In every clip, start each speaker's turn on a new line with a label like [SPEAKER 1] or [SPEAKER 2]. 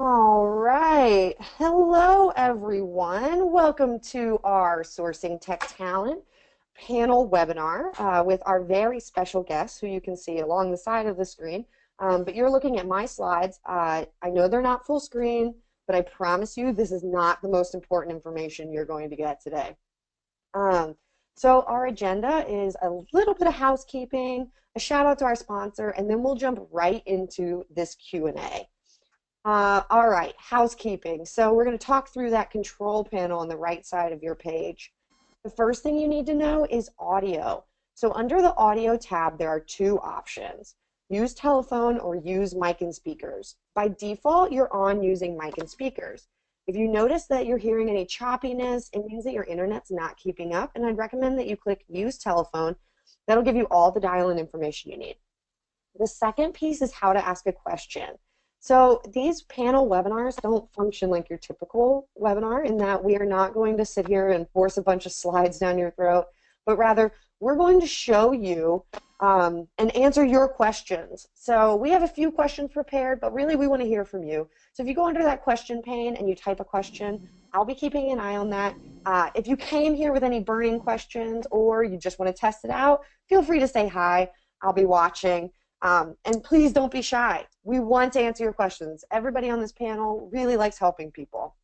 [SPEAKER 1] All right. Hello, everyone. Welcome to our Sourcing Tech Talent panel webinar with our very special guests who you can see along the side of the screen. But you're looking at my slides. I know they're not full screen, but I promise you this is not the most important information you're going to get today. So our agenda is a little bit of housekeeping, a shout out to our sponsor, and then we'll jump right into this Q&A. All right, housekeeping. So we're going to talk through that control panel on the right side of your page. The first thing you need to know is audio. So under the audio tab, there are two options. Use telephone or use mic and speakers. By default, you're on using mic and speakers. If you notice that you're hearing any choppiness, it means that your internet's not keeping up, and I'd recommend that you click use telephone. That'll give you all the dial-in information you need. The second piece is how to ask a question. So these panel webinars don't function like your typical webinar in that we are not going to sit here and force a bunch of slides down your throat, but rather we're going to show you and answer your questions. So we have a few questions prepared, but really we want to hear from you. So if you go under that question pane and you type a question, I'll be keeping an eye on that. If you came here with any burning questions or you just want to test it out, feel free to say hi. I'll be watching. And please don't be shy. We want to answer your questions. Everybody on this panel really likes helping people.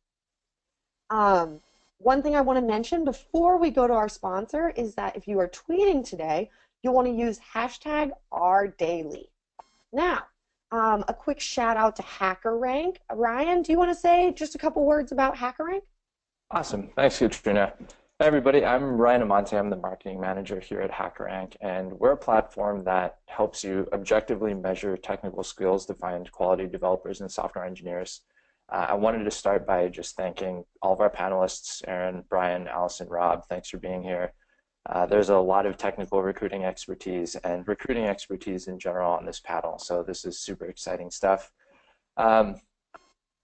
[SPEAKER 1] One thing I want to mention before we go to our sponsor is that if you are tweeting today, you'll want to use hashtag #RDaily. Now, a quick shout out to HackerRank. Ryan, do you want to say just a couple words about HackerRank?
[SPEAKER 2] Awesome. Thanks, Katrina. Hi, everybody. I'm Ryan Amante. I'm the marketing manager here at HackerRank, and we're a platform that helps you objectively measure technical skills to find quality developers and software engineers. I wanted to start by just thanking all of our panelists, Aaron, Brian, Allison, Rob. Thanks for being here. There's a lot of technical recruiting expertise and recruiting expertise in general on this panel, so this is super exciting stuff.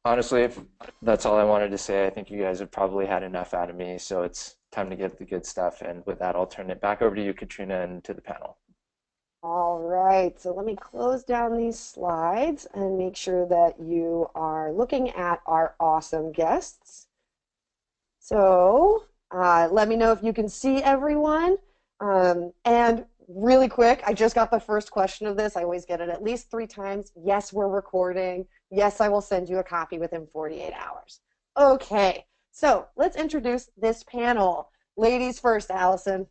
[SPEAKER 2] Honestly, if that's all I wanted to say, I think you guys have probably had enough out of me, so it's time to get the good stuff. And with that, I'll turn it back over to you, Katrina, and to the panel.
[SPEAKER 1] All right, so let me close down these slides and make sure that you are looking at our awesome guests. So let me know if you can see everyone. And really quick, I just got the first question of this. I always get it at least 3 times. Yes, we're recording. Yes, I will send you a copy within 48 hours. Okay, so let's introduce this panel. Ladies first, Allison.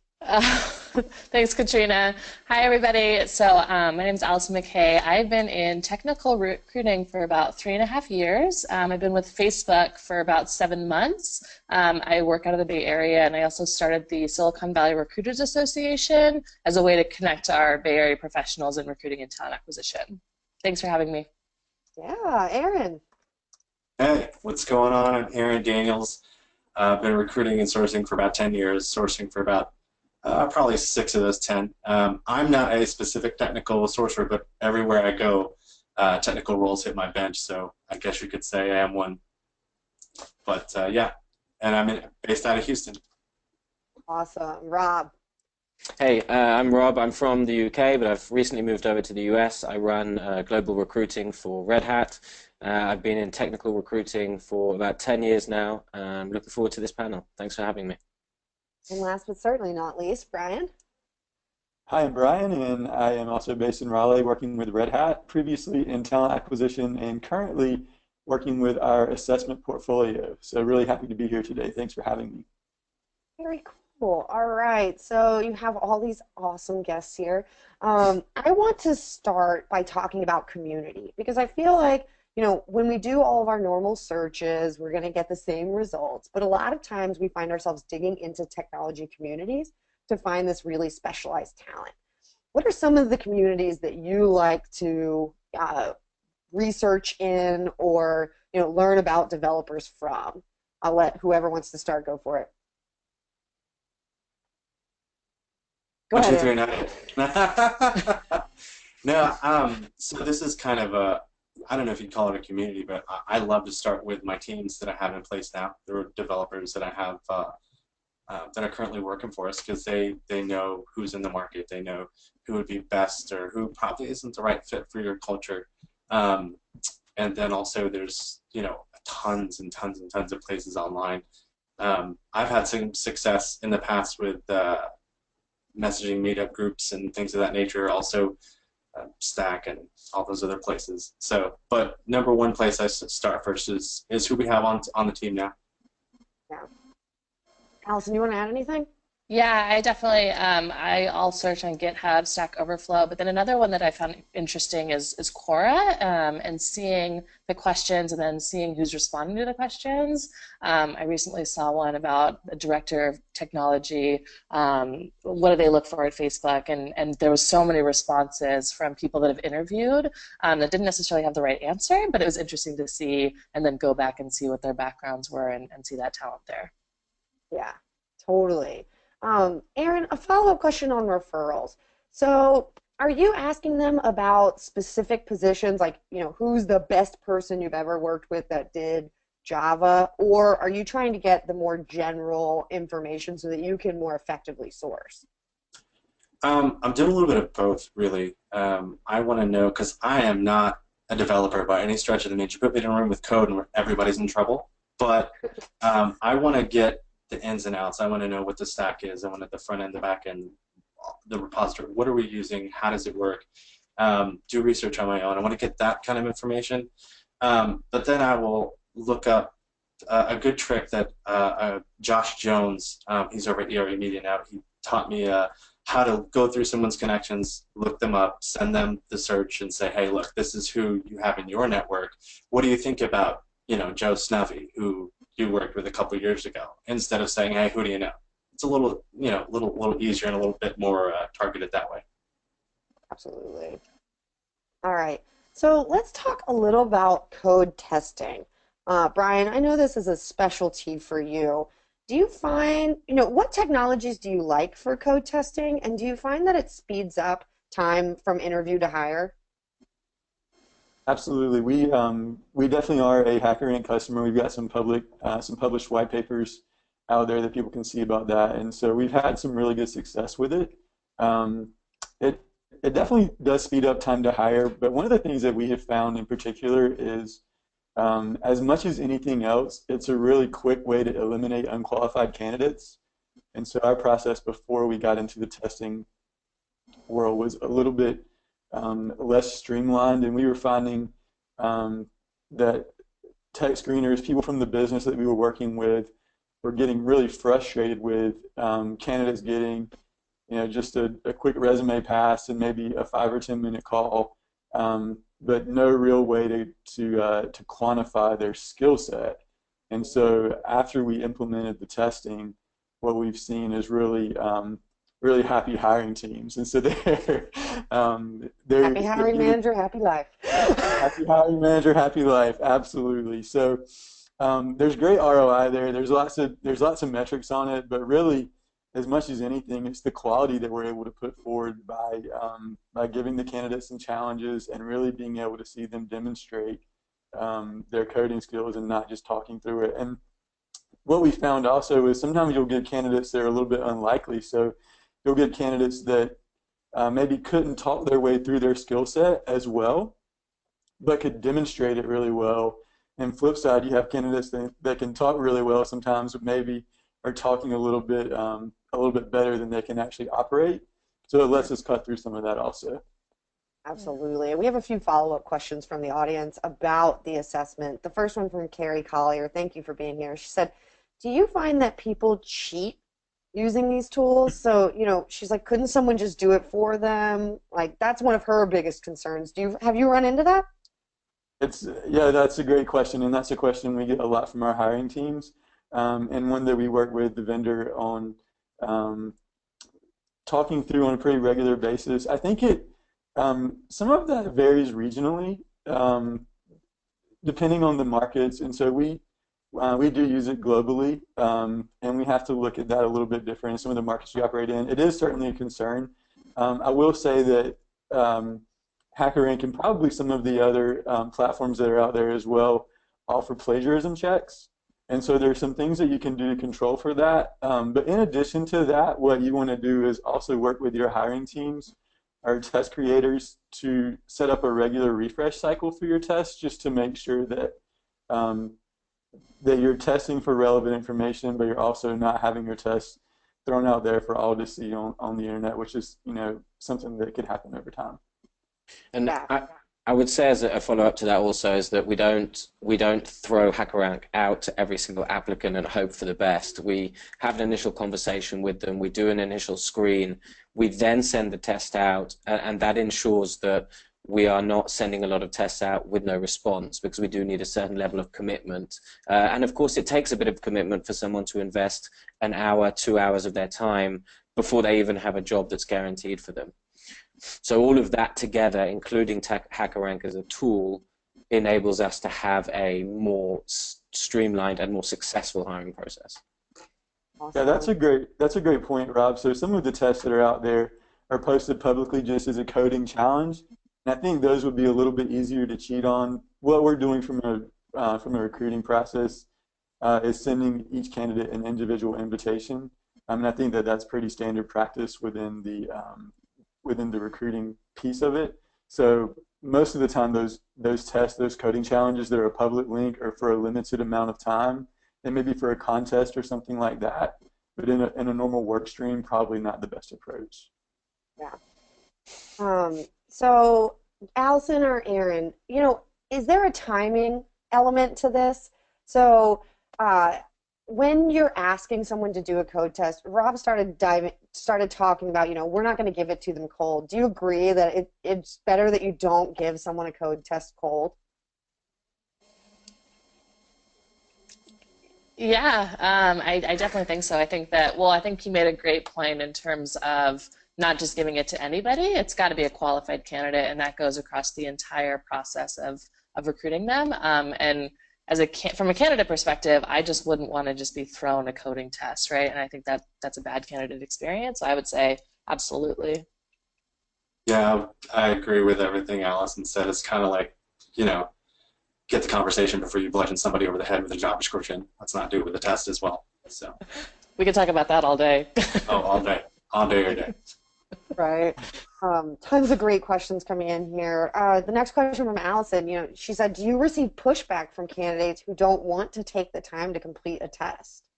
[SPEAKER 3] Thanks, Katrina. Hi, everybody. So my name is Allison McKay. I've been in technical recruiting for about 3.5 years. I've been with Facebook for about 7 months. I work out of the Bay Area, and I also started the Silicon Valley Recruiters Association as a way to connect our Bay Area professionals in recruiting and talent acquisition. Thanks for having me.
[SPEAKER 1] Yeah, Aaron.
[SPEAKER 4] Hey, what's going on? I'm Aaron Daniels. I've been recruiting and sourcing for about 10 years, sourcing for about probably 6 of those 10. I'm not a specific technical sourcer, but everywhere I go, technical roles hit my bench, so I guess you could say I am one. But yeah, and I'm based out of Houston.
[SPEAKER 1] Awesome. Rob.
[SPEAKER 5] Hey, I'm Rob. I'm from the UK, but I've recently moved over to the US. I run global recruiting for Red Hat. I've been in technical recruiting for about 10 years now. I'm looking forward to this panel. Thanks for having me.
[SPEAKER 1] And last but certainly not least, Brian.
[SPEAKER 6] Hi, I'm Brian, and I am also based in Raleigh working with Red Hat, previously in talent acquisition, and currently working with our assessment portfolio. So really happy to be here today. Thanks for having me.
[SPEAKER 1] Very cool. All right, so you have all these awesome guests here. I want to start by talking about community because I feel like, you know, when we do all of our normal searches, we're going to get the same results. But a lot of times we find ourselves digging into technology communities to find this really specialized talent. What are some of the communities that you like to research in or, you know, learn about developers from? I'll let whoever wants to start go for it. Go
[SPEAKER 4] 1, 2,
[SPEAKER 1] ahead.
[SPEAKER 4] 3, 9. No, so this is kind of a, I don't know if you'd call it a community, but I love to start with my teams that I have in place now. There are developers that I have that are currently working for us because they know who's in the market, they know who would be best or who probably isn't the right fit for your culture. And then also there's, tons and tons and tons of places online. I've had some success in the past with messaging meetup groups and things of that nature, also Stack and all those other places. So, but number one place I start first is who we have on the team now.
[SPEAKER 1] Yeah. Allison, you want to add anything?
[SPEAKER 3] Yeah, I definitely I'll search on GitHub, Stack Overflow, but then another one that I found interesting is Quora, and seeing the questions and then seeing who's responding to the questions. I recently saw one about the director of technology. What do they look for at Facebook? And there was so many responses from people that have interviewed that didn't necessarily have the right answer, but it was interesting to see and then go back and see what their backgrounds were and see that talent there.
[SPEAKER 1] Yeah, totally. Aaron, a follow-up question on referrals. So, are you asking them about specific positions, like, who's the best person you've ever worked with that did Java, or are you trying to get the more general information so that you can more effectively source?
[SPEAKER 4] I'm doing a little bit of both, really. I want to know, because I am not a developer by any stretch of the means. You put me in a room with code and everybody's in trouble. But I want to get the ins and outs. I want to know what the stack is. I want the front end, the back end, the repository. What are we using? How does it work? Do research on my own. I want to get that kind of information. But then I will look up a good trick that Josh Jones, he's over at ERA Media now, he taught me how to go through someone's connections, look them up, send them the search, and say, hey, look, this is who you have in your network. What do you think about, Joe Snuvy, who you worked with a couple years ago? Instead of saying, hey, who do you know? It's a little, little easier and a little bit more targeted that way.
[SPEAKER 1] Absolutely. All right. So let's talk a little about code testing. Brian, I know this is a specialty for you. Do you find, what technologies do you like for code testing, and do you find that it speeds up time from interview to hire?
[SPEAKER 6] Absolutely. We definitely are a HackerRank customer. We've got some published white papers out there that people can see about that, and so we've had some really good success with it. Um, it it definitely does speed up time to hire, but one of the things that we have found in particular is as much as anything else, it's a really quick way to eliminate unqualified candidates. And so our process before we got into the testing world was a little bit less streamlined, and we were finding that tech screeners, people from the business that we were working with, were getting really frustrated with candidates getting, just a quick resume pass and maybe a 5 or 10 minute call, but no real way to quantify their skill set. And so after we implemented the testing, what we've seen is really happy hiring teams, and so they're
[SPEAKER 1] Happy hiring manager, happy life.
[SPEAKER 6] happy hiring manager, happy life. Absolutely. So there's great ROI there. There's lots of metrics on it, but really, as much as anything, it's the quality that we're able to put forward by giving the candidates some challenges and really being able to see them demonstrate their coding skills and not just talking through it. And what we found also is sometimes you'll get candidates that are a little bit unlikely. So you'll get candidates that maybe couldn't talk their way through their skill set as well, but could demonstrate it really well. And flip side, you have candidates that can talk really well sometimes, but maybe are talking a little bit better than they can actually operate. So it lets us cut through some of that also.
[SPEAKER 1] Absolutely. And we have a few follow-up questions from the audience about the assessment. The first one from Carrie Collier. Thank you for being here. She said, do you find that people cheat using these tools? So, she's like, couldn't someone just do it for them? Like, that's one of her biggest concerns. Have you run into that?
[SPEAKER 6] Yeah, that's a great question, and that's a question we get a lot from our hiring teams, and one that we work with the vendor on talking through on a pretty regular basis. I think some of that varies regionally, depending on the markets, and so we do use it globally, and we have to look at that a little bit different in some of the markets we operate in. It is certainly a concern. I will say that HackerRank and probably some of the other platforms that are out there as well offer plagiarism checks. And so there's some things that you can do to control for that. But in addition to that, what you want to do is also work with your hiring teams our test creators to set up a regular refresh cycle for your tests, just to make sure that that you're testing for relevant information, but you're also not having your tests thrown out there for all to see on the internet, which is, something that could happen over time.
[SPEAKER 5] And
[SPEAKER 1] Yeah.
[SPEAKER 5] I would say as a follow-up to that also is that we don't throw HackerRank out to every single applicant and hope for the best. We have an initial conversation with them. We do an initial screen. We then send the test out, and that ensures that we are not sending a lot of tests out with no response, because we do need a certain level of commitment. And of course, it takes a bit of commitment for someone to invest an hour, 2 hours of their time before they even have a job that's guaranteed for them. So all of that together, including HackerRank as a tool, enables us to have a more streamlined and more successful hiring process.
[SPEAKER 1] Awesome.
[SPEAKER 6] Yeah, that's a great point, Rob. So some of the tests that are out there are posted publicly just as a coding challenge, and I think those would be a little bit easier to cheat on. What we're doing from a recruiting process is sending each candidate an individual invitation. And I think that that's pretty standard practice within the recruiting piece of it. So most of the time, those tests, those coding challenges, they're a public link or for a limited amount of time, and maybe for a contest or something like that. But in a normal work stream, probably not the best approach.
[SPEAKER 1] Yeah. So Allison or Aaron, is there a timing element to this? So when you're asking someone to do a code test, Rob started talking about, we're not going to give it to them cold. Do you agree that it's better that you don't give someone a code test cold?
[SPEAKER 3] Yeah, I definitely think so. I think that, well, I think you made a great point in terms of not just giving it to anybody. It's got to be a qualified candidate, and that goes across the entire process of recruiting them. And from a candidate perspective, I just wouldn't want to just be thrown a coding test, right? And I think that's a bad candidate experience. So I would say absolutely.
[SPEAKER 4] Yeah, I agree with everything Allison said. It's kind of like, get the conversation before you bludgeon somebody over the head with a job description. Let's not do it with a test as well. So
[SPEAKER 3] we could talk about that all day.
[SPEAKER 4] Oh, all day, every day.
[SPEAKER 1] Right. Tons of great questions coming in here. The next question from Allison, she said, do you receive pushback from candidates who don't want to take the time to complete a test?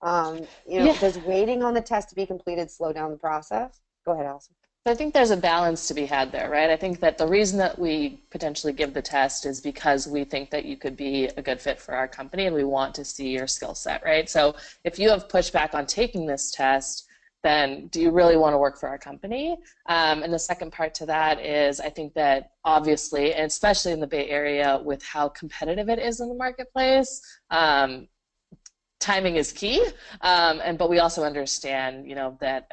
[SPEAKER 3] Yeah.
[SPEAKER 1] Does waiting on the test to be completed slow down the process? Go ahead, Allison.
[SPEAKER 3] I think there's a balance to be had there, right? I think that the reason that we potentially give the test is because we think that you could be a good fit for our company and we want to see your skill set, right? So if you have pushback on taking this test, then do you really want to work for our company? And the second part to that is I think that obviously, and especially in the Bay Area with how competitive it is in the marketplace, timing is key, but we also understand, that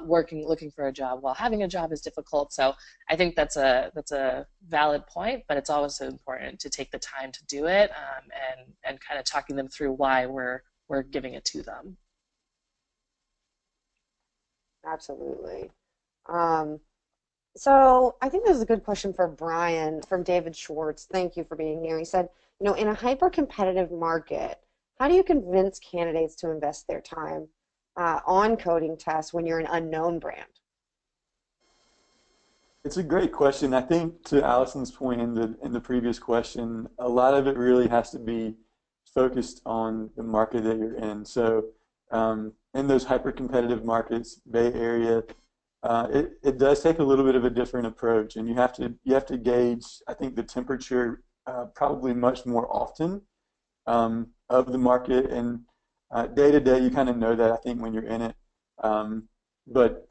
[SPEAKER 3] looking for a job while having a job is difficult. So I think that's a valid point, but it's also important to take the time to do it, and kind of talking them through why we're giving it to them.
[SPEAKER 1] Absolutely. So I think this is a good question for Brian from David Schwartz. Thank you for being here. He said, in a hyper-competitive market, how do you convince candidates to invest their time on coding tests when you're an unknown brand?
[SPEAKER 6] It's a great question. I think to Allison's point in the previous question, a lot of it really has to be focused on the market that you're in. So in those hyper-competitive markets, Bay Area, it does take a little bit of a different approach, and you have to gauge, I think, the temperature probably much more often of the market, and day to day you kind of know that, I think, when you're in it. But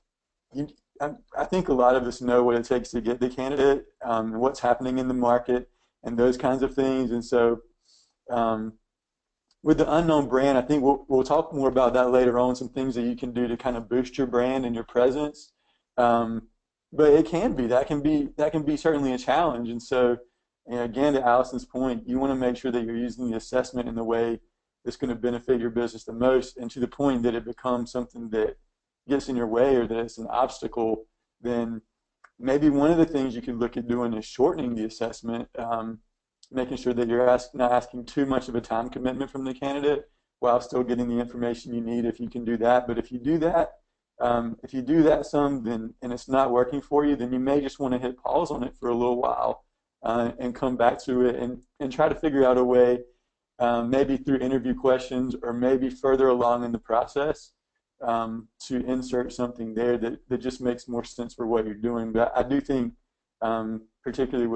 [SPEAKER 6] I think a lot of us know what it takes to get the candidate, what's happening in the market, and those kinds of things. And so with the unknown brand, I think we'll talk more about that later on, some things that you can do to kind of boost your brand and your presence. But that can be certainly a challenge. And so, again, to Allison's point, you want to make sure that you're using the assessment in the way that's going to benefit your business the most, and to the point that it becomes something that gets in your way or that it's an obstacle, then maybe one of the things you could look at doing is shortening the assessment, making sure that you're not asking too much of a time commitment from the candidate while still getting the information you need, if you can do that. But if you do that, If you do that some, then and it's not working for you, then you may just want to hit pause on it for a little while and come back to it and try to figure out a way, maybe through interview questions or maybe further along in the process, to insert something there that just makes more sense for what you're doing. But I do think, particularly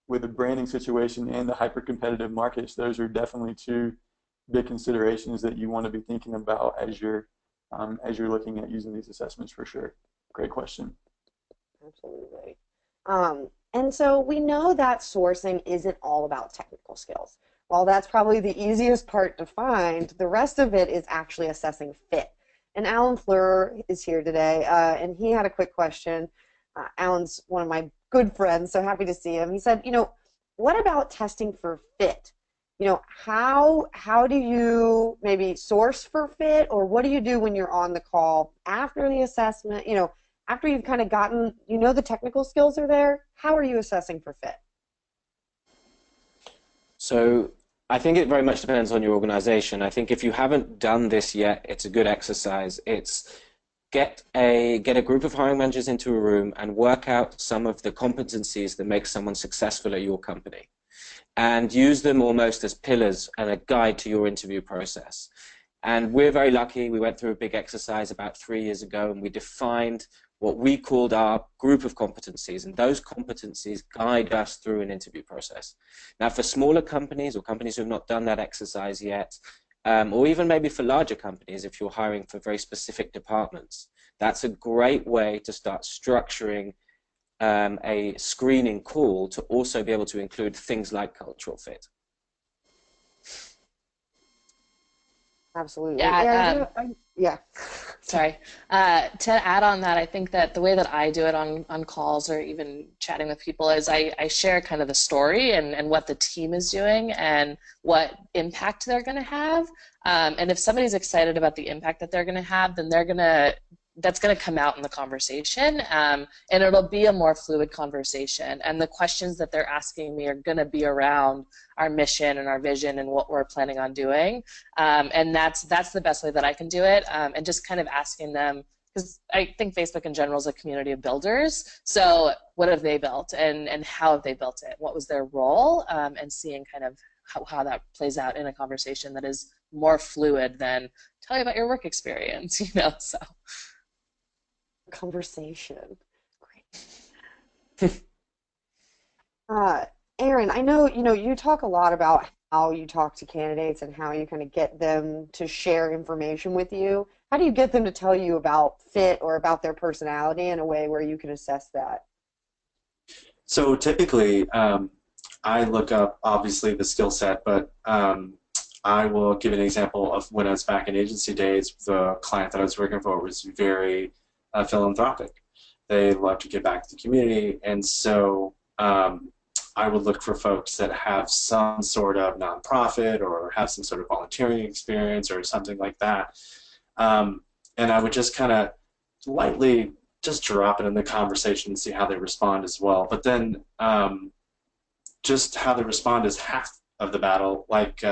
[SPEAKER 6] with the branding situation and the hyper-competitive markets, those are definitely two big considerations that you want to be thinking about as you're looking at using these assessments for sure. Great question.
[SPEAKER 1] Absolutely. And so we know that sourcing isn't all about technical skills. While that's probably the easiest part to find, the rest of it is actually assessing fit. And Alan Fleur is here today, and he had a quick question. Alan's one of my good friends, so happy to see him. He said, what about testing for fit? How do you maybe source for fit, or what do you do when you're on the call after the assessment? After you've kind of gotten, the technical skills are there, how are you assessing for fit?
[SPEAKER 5] So I think it very much depends on your organization. I think if you haven't done this yet, it's a good exercise. It's get a group of hiring managers into a room and work out some of the competencies that make someone successful at your company, and use them almost as pillars and a guide to your interview process. And we're very lucky. We went through a big exercise about 3 years ago, and we defined what we called our group of competencies, and those competencies guide us through an interview process. Now, for smaller companies or companies who have not done that exercise yet, or even maybe for larger companies, if you're hiring for very specific departments, that's a great way to start structuring a screening call to also be able to include things like cultural fit.
[SPEAKER 1] Absolutely.
[SPEAKER 3] Yeah.
[SPEAKER 1] Yeah.
[SPEAKER 3] Sorry. To add on that, I think that the way that I do it on calls or even chatting with people is I share kind of the story and what the team is doing and what impact they're going to have. And if somebody's excited about the impact that they're going to have, then that's going to come out in the conversation, and it'll be a more fluid conversation. And the questions that they're asking me are going to be around our mission and our vision and what we're planning on doing. And that's the best way that I can do it. And just kind of asking them, because I think Facebook in general is a community of builders. So what have they built, and how have they built it? What was their role? And seeing kind of how that plays out in a conversation that is more fluid than tell me about your work experience, so.
[SPEAKER 1] Conversation. Great. Aaron, I know, you talk a lot about how you talk to candidates and how you kind of get them to share information with you. How do you get them to tell you about fit or about their personality in a way where you can assess that?
[SPEAKER 4] So typically, I look up, obviously, the skill set, but I will give an example of when I was back in agency days. The client that I was working for was very philanthropic. They love to give back to the community, and so I would look for folks that have some sort of nonprofit or have some sort of volunteering experience or something like that. And I would just kind of lightly just drop it in the conversation and see how they respond as well. But then just how they respond is half of the battle. Like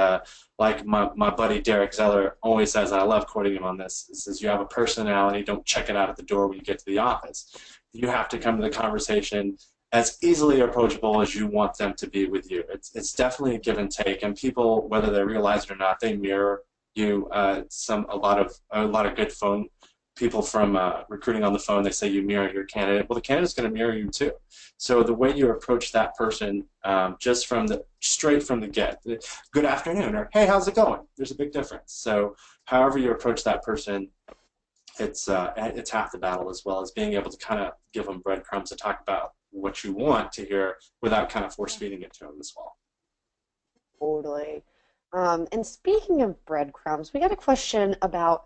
[SPEAKER 4] my buddy Derek Zeller always says, and I love quoting him on this, he says, you have a personality, don't check it out at the door when you get to the office. You have to come to the conversation as easily approachable as you want them to be with you. It's definitely a give and take, and people, whether they realize it or not, they mirror you. A lot of good phone people from recruiting on the phone, they say you mirror your candidate. Well, the candidate's going to mirror you too. So the way you approach that person, just straight from the get, good afternoon, or hey, how's it going? There's a big difference. So however you approach that person, it's half the battle, as well as being able to kind of give them breadcrumbs to talk about what you want to hear without kind of force feeding it to them as well.
[SPEAKER 1] Totally. And speaking of breadcrumbs, we got a question about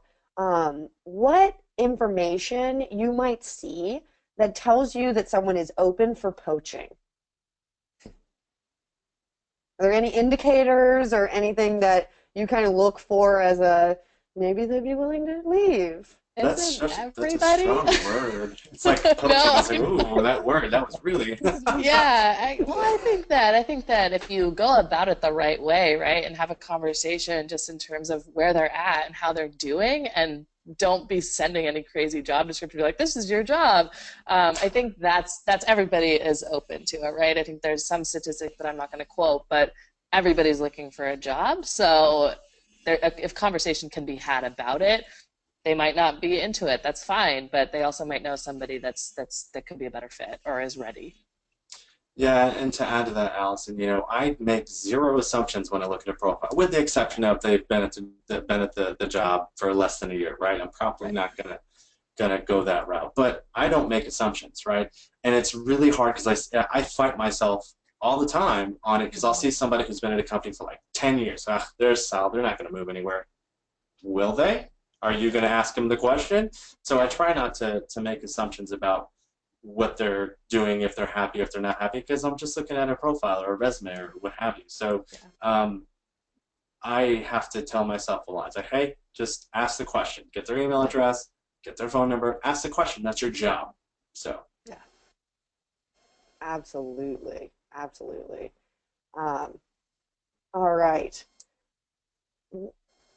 [SPEAKER 1] what information you might see that tells you that someone is open for poaching. Are there any indicators or anything that you kind of look for as maybe they'd be willing to leave?
[SPEAKER 4] That's a strong word. It's like poaching.
[SPEAKER 3] No.
[SPEAKER 4] It's like, ooh, that word, that was really...
[SPEAKER 3] Yeah, I think that if you go about it the right way, right, and have a conversation just in terms of where they're at and how they're doing, and don't be sending any crazy job description. Be like, this is your job. I think that's everybody is open to it, right? I think there's some statistic that I'm not going to quote, but everybody's looking for a job. So if conversation can be had about it, they might not be into it. That's fine, but they also might know somebody that could be a better fit or is ready.
[SPEAKER 4] Yeah, and to add to that, Allison, I make zero assumptions when I look at a profile, with the exception of they've been at the job for less than a year, right? I'm probably not gonna go that route, but I don't make assumptions, right? And it's really hard because I fight myself all the time on it, because I'll see somebody who's been at a company for like 10 years. They're solid. They're not going to move anywhere. Will they? Are you going to ask them the question? So I try not to make assumptions about what they're doing, if they're happy, if they're not happy, because I'm just looking at a profile or a resume or what have you. So I have to tell myself a lot. It's like, hey, just ask the question. Get their email address, get their phone number, ask the question. That's your job. So
[SPEAKER 1] yeah, absolutely, absolutely. All right.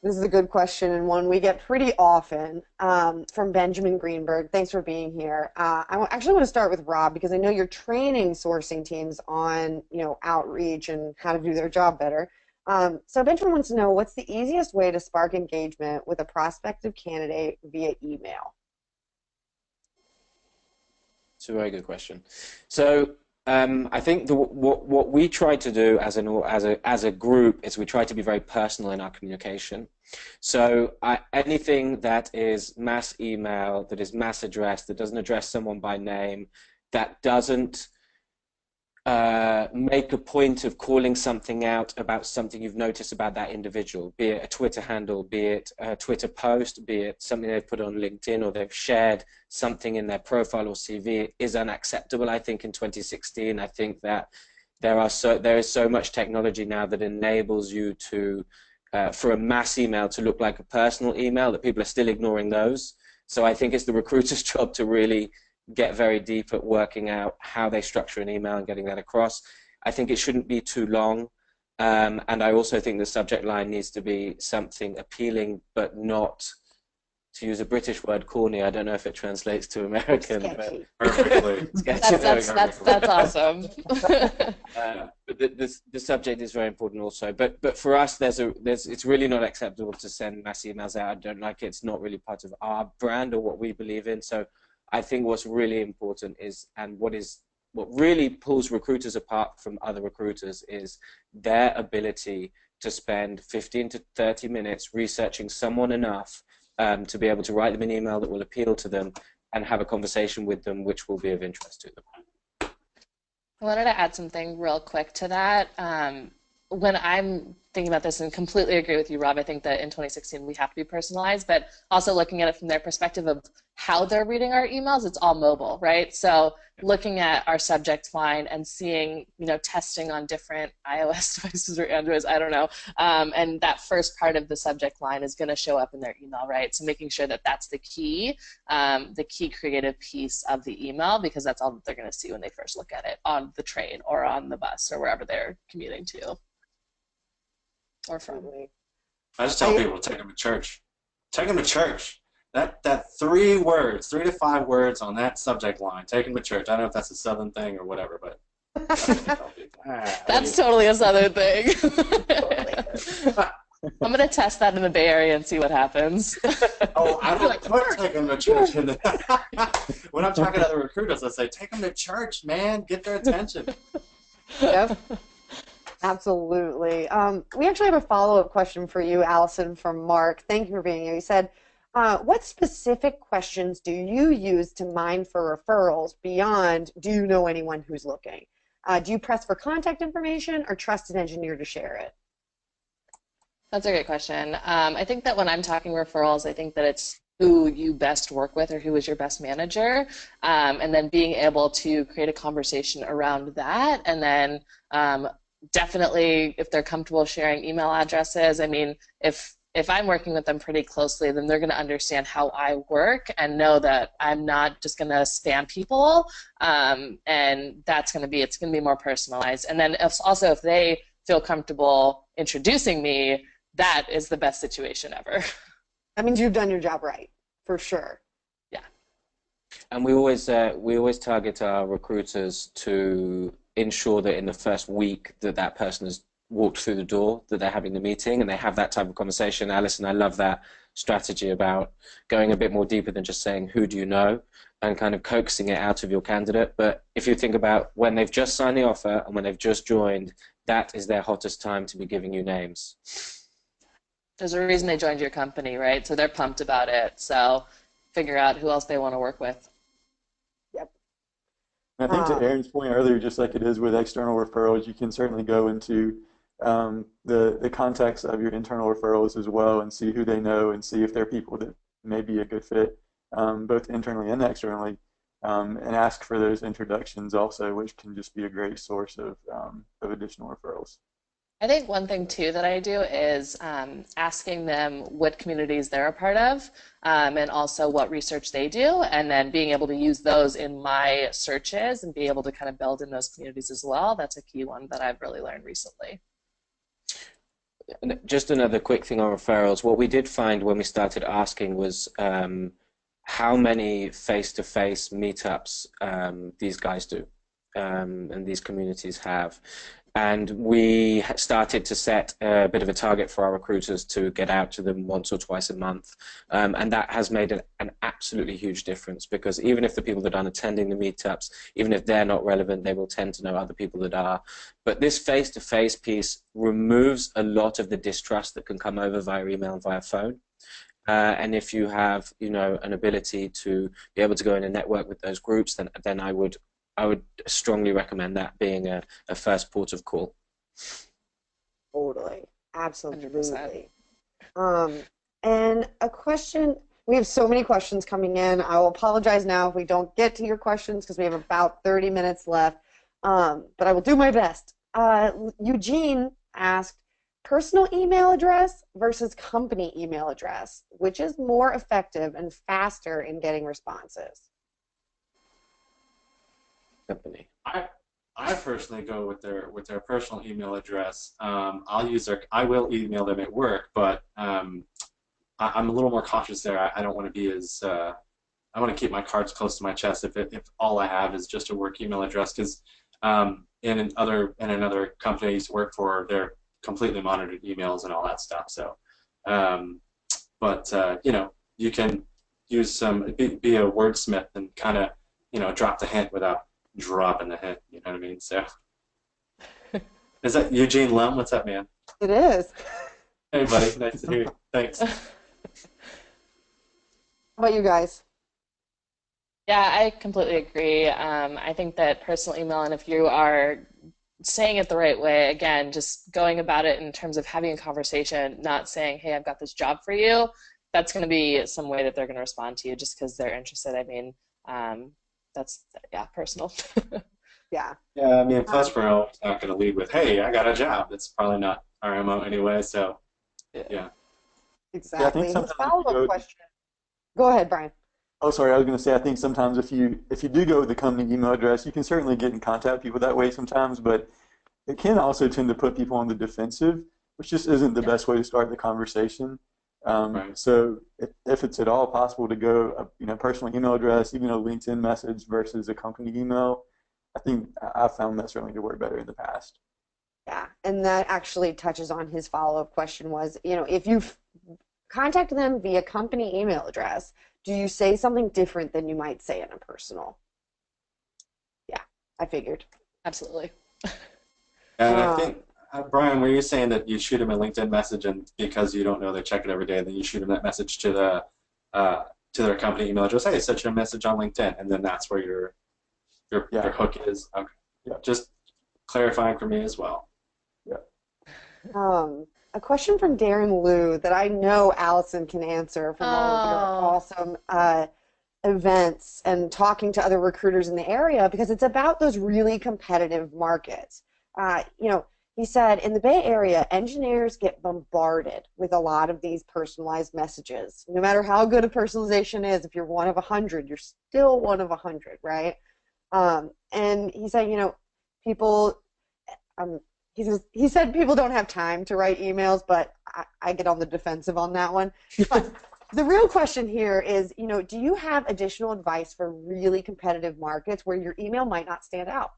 [SPEAKER 1] This is a good question, and one we get pretty often from Benjamin Greenberg. Thanks for being here. I actually want to start with Rob, because I know you're training sourcing teams on, outreach and how to do their job better. So Benjamin wants to know, what's the easiest way to spark engagement with a prospective candidate via email?
[SPEAKER 5] It's a very good question. So I think what we try to do as a group is we try to be very personal in our communication. So anything that is mass email, that is mass address, that doesn't address someone by name, that doesn't make a point of calling something out about something you've noticed about that individual, be it a Twitter handle, be it a Twitter post, be it something they've put on LinkedIn, or they've shared something in their profile or CV, is unacceptable. I think in 2016, I think that there is so much technology now that enables you to, for a mass email to look like a personal email, that people are still ignoring those. So I think it's the recruiter's job to really get very deep at working out how they structure an email and getting that across. I think it shouldn't be too long, and I also think the subject line needs to be something appealing, but not, to use a British word, corny. I don't know if it translates to American.
[SPEAKER 1] Sketchy.
[SPEAKER 4] Perfectly.
[SPEAKER 3] That's awesome.
[SPEAKER 5] But the subject is very important also. But for us, it's really not acceptable to send mass emails out. I don't like it. It's not really part of our brand or what we believe in. So I think what's really important is, and what really pulls recruiters apart from other recruiters, is their ability to spend 15 to 30 minutes researching someone enough to be able to write them an email that will appeal to them and have a conversation with them which will be of interest to them.
[SPEAKER 3] I wanted to add something real quick to that. When I'm thinking about this, and completely agree with you, Rob, I think that in 2016 we have to be personalized, but also looking at it from their perspective of how they're reading our emails, it's all mobile, right? So looking at our subject line and seeing, testing on different iOS devices or Androids, I don't know, and that first part of the subject line is going to show up in their email, right? So making sure that that's the key creative piece of the email, because that's all that they're going to see when they first look at it on the train or on the bus or wherever they're commuting to. Or from.
[SPEAKER 4] I just tell people, take them to church. Take them to church. That 3 to 5 words on that subject line. Take them to church. I don't know if that's a Southern thing or whatever, but
[SPEAKER 3] that's totally a Southern thing. I'm gonna test that in the Bay Area and see what happens.
[SPEAKER 4] Oh, I don't put take them to church. When I'm talking to other recruiters, I say, take them to church, man. Get their attention.
[SPEAKER 1] Yep. Absolutely. We actually have a follow-up question for you, Allison, from Mark. Thank you for being here. He said, what specific questions do you use to mine for referrals beyond, do you know anyone who's looking? Do you press for contact information or trust an engineer to share it?
[SPEAKER 3] That's a great question. I think that when I'm talking referrals, I think that it's who you best work with or who is your best manager, and then being able to create a conversation around that, and then definitely, if they're comfortable sharing email addresses, I mean, if I'm working with them pretty closely, then they're going to understand how I work and know that I'm not just going to spam people, and it's going to be more personalized. And then if they feel comfortable introducing me, that is the best situation ever.
[SPEAKER 1] That means you've done your job right. for sure.
[SPEAKER 3] Yeah.
[SPEAKER 5] And we always target our recruiters to ensure that in the first week that that person has walked through the door, that they're having the meeting and they have that type of conversation. Alison, I love that strategy about going a bit more deeper than just saying, who do you know, and kind of coaxing it out of your candidate. But if you think about when they've just signed the offer and when they've just joined, that is their hottest time to be giving you names.
[SPEAKER 3] There's a reason they joined your company, right? So they're pumped about it. So figure out who else they want to work with.
[SPEAKER 1] Yep.
[SPEAKER 6] And I think to Aaron's point earlier, just like it is with external referrals, you can certainly go into the context of your internal referrals as well and see who they know and see if they're people that may be a good fit, both internally and externally, and ask for those introductions also, which can just be a great source of additional referrals.
[SPEAKER 3] I think one thing too that I do is asking them what communities they're a part of, and also what research they do, and then being able to use those in my searches and be able to kind of build in those communities as well. That's a key one that I've really learned recently.
[SPEAKER 5] Just another quick thing on referrals. What we did find when we started asking was how many face-to-face meetups these guys do and these communities have. And we started to set a bit of a target for our recruiters to get out to them once or twice a month. And that has made an absolutely huge difference, because even if the people that aren't attending the meetups, even if they're not relevant, they will tend to know other people that are. But this face-to-face piece removes a lot of the distrust that can come over via email and via phone. And if you have, an ability to be able to go in and network with those groups, then I would strongly recommend that being a first port of call.
[SPEAKER 1] Totally. Absolutely.
[SPEAKER 3] 100%.
[SPEAKER 1] And a question, we have so many questions coming in. I will apologize now if we don't get to your questions because we have about 30 minutes left, but I will do my best. Eugene asked, personal email address versus company email address, which is more effective and faster in getting responses?
[SPEAKER 5] Company.
[SPEAKER 4] I personally go with their personal email address. I will email them at work, but I'm a little more cautious there. I don't want to be as I want to keep my cards close to my chest if all I have is just a work email address, because in another company I used to work for, they're completely monitored emails and all that stuff. So, you can use be a wordsmith and kind of drop the hint without dropping the hint, you know what I mean? So, is that Eugene Lum? What's up, man?
[SPEAKER 1] It is.
[SPEAKER 4] Hey, buddy. Nice to hear you. Thanks.
[SPEAKER 1] How about you guys?
[SPEAKER 3] Yeah, I completely agree. I think that personal email, and if you are saying it the right way, again, just going about it in terms of having a conversation, not saying, hey, I've got this job for you, that's going to be some way that they're going to respond to you just because they're interested. I mean, that's, personal.
[SPEAKER 1] Yeah.
[SPEAKER 4] Yeah, I mean, plus we're not going to lead with, hey, I got a job. That's probably not our MO anyway, so, yeah.
[SPEAKER 1] Exactly.
[SPEAKER 6] Yeah, I think
[SPEAKER 1] His
[SPEAKER 6] sometimes
[SPEAKER 1] follow-up question. Go ahead, Brian.
[SPEAKER 6] Oh, sorry. I was going to say, I think sometimes if you do go with the company email address, you can certainly get in contact with people that way sometimes, but it can also tend to put people on the defensive, which just isn't the best way to start the conversation.
[SPEAKER 4] Right.
[SPEAKER 6] So if it's at all possible to go, personal email address, even a LinkedIn message versus a company email, I think I've found that certainly to work better in the past.
[SPEAKER 1] Yeah, and that actually touches on his follow-up question was, if you contact them via company email address, do you say something different than you might say in a personal? Yeah, I figured.
[SPEAKER 3] Absolutely.
[SPEAKER 4] And I think, Brian, were you saying that you shoot them a LinkedIn message, and because you don't know they check it every day, then you shoot them that message to their company email address? Hey, send you a message on LinkedIn, and then that's where your hook is. Okay.
[SPEAKER 6] Yeah.
[SPEAKER 4] Just clarifying for me as well.
[SPEAKER 6] Yeah.
[SPEAKER 1] A question from Darren Liu that I know Allison can answer from all of your awesome events and talking to other recruiters in the area, because it's about those really competitive markets. He said in the Bay Area, engineers get bombarded with a lot of these personalized messages. No matter how good a personalization is, if you're one of 100, you're still one of 100, right? And he said, people, he said people don't have time to write emails, but I get on the defensive on that one. The real question here is, do you have additional advice for really competitive markets where your email might not stand out?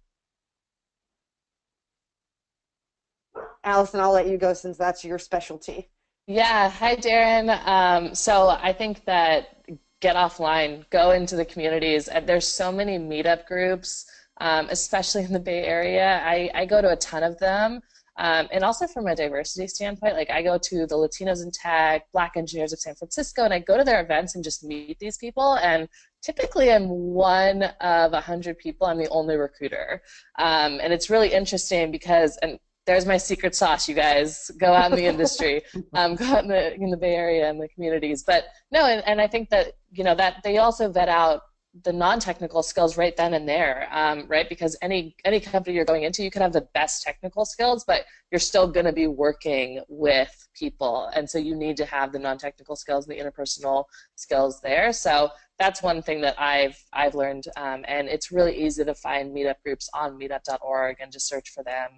[SPEAKER 1] Allison, I'll let you go since that's your specialty.
[SPEAKER 3] Yeah, hi Darren. So I think that get offline, go into the communities. There's so many meetup groups, especially in the Bay Area. I go to a ton of them. And also from a diversity standpoint, like I go to the Latinos in Tech, Black Engineers of San Francisco, and I go to their events and just meet these people. And typically I'm one of 100 people. I'm the only recruiter. And it's really interesting because, and there's my secret sauce, you guys. Go out in the industry, go out in the Bay Area and the communities. But no, and I think that that they also vet out the non-technical skills right then and there, right? Because any company you're going into, you can have the best technical skills, but you're still going to be working with people, and so you need to have the non-technical skills and the interpersonal skills there. So that's one thing that I've learned, and it's really easy to find meetup groups on meetup.org and just search for them.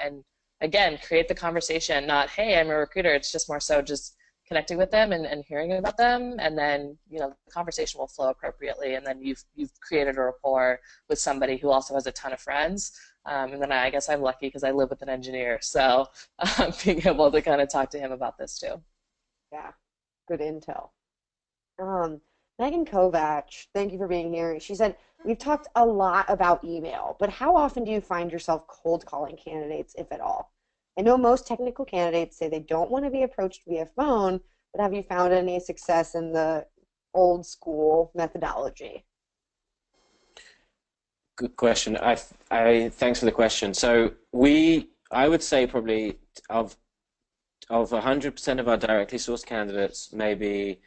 [SPEAKER 3] And again, create the conversation, not, hey, I'm a recruiter. It's just more so just connecting with them and hearing about them, and then the conversation will flow appropriately, and then you've created a rapport with somebody who also has a ton of friends, and then I guess I'm lucky because I live with an engineer, so being able to kind of talk to him about this too.
[SPEAKER 1] Yeah, good intel. Megan Kovac, thank you for being here. She said, we've talked a lot about email, but how often do you find yourself cold calling candidates, if at all? I know most technical candidates say they don't want to be approached via phone, but have you found any success in the old school methodology?
[SPEAKER 5] Good question. I thanks for the question. So I would say probably of 100% of our directly sourced candidates, maybe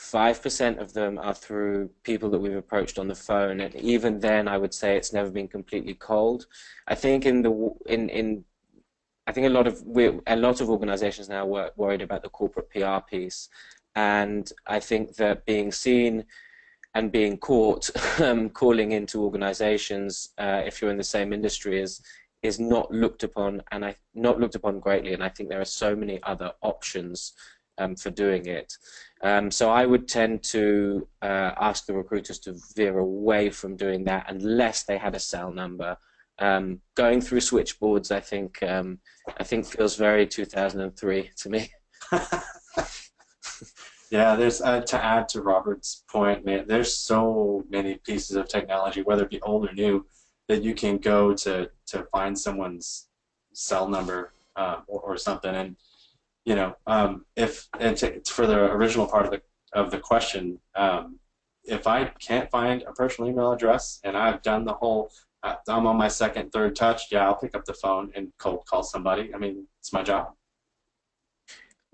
[SPEAKER 5] 5% of them are through people that we've approached on the phone, and even then, I would say it's never been completely cold. I think I think a lot of organizations now are worried about the corporate PR piece, and I think that being seen and being caught calling into organizations if you're in the same industry is not looked upon, and not looked upon greatly. And I think there are so many other options for doing it. So I would tend to ask the recruiters to veer away from doing that unless they had a cell number. Going through switchboards, I think feels very 2003 to me.
[SPEAKER 4] Yeah, there's to add to Robert's point, man, there's so many pieces of technology, whether it be old or new, that you can go to find someone's cell number or something. And if for the original part of the question, if I can't find a personal email address and I've done the whole I'm on my second, third touch, yeah, I'll pick up the phone and cold call somebody. I mean, it's my job.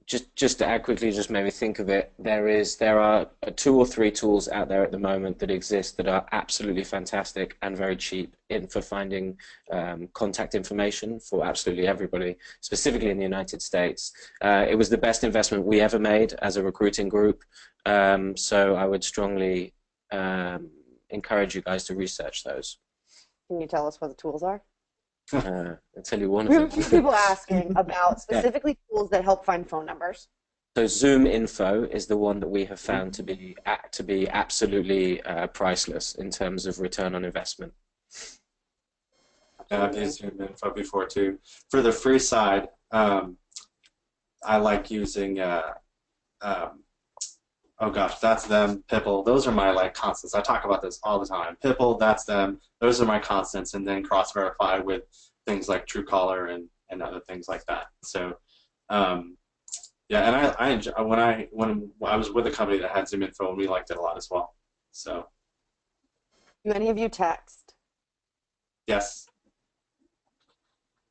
[SPEAKER 5] Just to add quickly, just made me think of it. There are 2 or 3 tools out there at the moment that exist that are absolutely fantastic and very cheap for finding contact information for absolutely everybody, specifically in the United States. It was the best investment we ever made as a recruiting group, so I would strongly encourage you guys to research those.
[SPEAKER 1] Can you tell us what the tools are?
[SPEAKER 5] I'll tell you one of
[SPEAKER 1] We
[SPEAKER 5] them.
[SPEAKER 1] have a few people asking about specifically tools that help find phone numbers.
[SPEAKER 5] So Zoom Info is the one that we have found to be absolutely priceless in terms of return on investment.
[SPEAKER 4] I've used Zoom Info before too. For the free side, I like using oh gosh, that's them, Pipple. Those are my constants. I talk about this all the time. Pipple, that's them. Those are my constants, and then cross-verify with things like Truecaller and other things like that. So, yeah, and I enjoy, when I was with a company that had Zoom Info, and we liked it a lot as well. So.
[SPEAKER 1] Do any of you text?
[SPEAKER 4] Yes.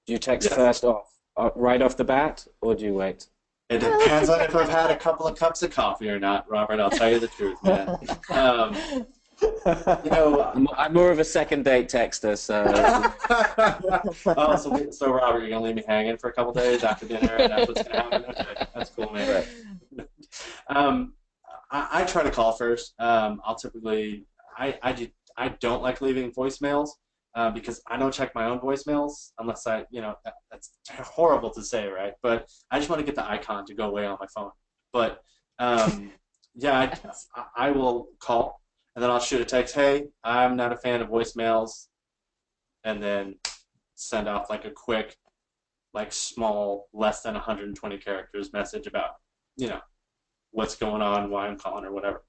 [SPEAKER 5] Do you text first off, right off the bat, or do you wait?
[SPEAKER 4] It depends on if I've had a couple of cups of coffee or not, Robert. I'll tell you the truth, man.
[SPEAKER 5] I'm more of a second date texter, so.
[SPEAKER 4] Oh, so Robert, you're gonna leave me hanging for a couple days after dinner, and that's what's gonna happen. Okay, that's cool, man. Right. I try to call first. I'll typically I don't like leaving voicemails. Because I don't check my own voicemails unless that's horrible to say, right? But I just want to get the icon to go away on my phone. But Yeah, I will call, and then I'll shoot a text. Hey, I'm not a fan of voicemails, and then send off like a quick, like small, less than 120 characters message about, you know, what's going on, why I'm calling, or whatever.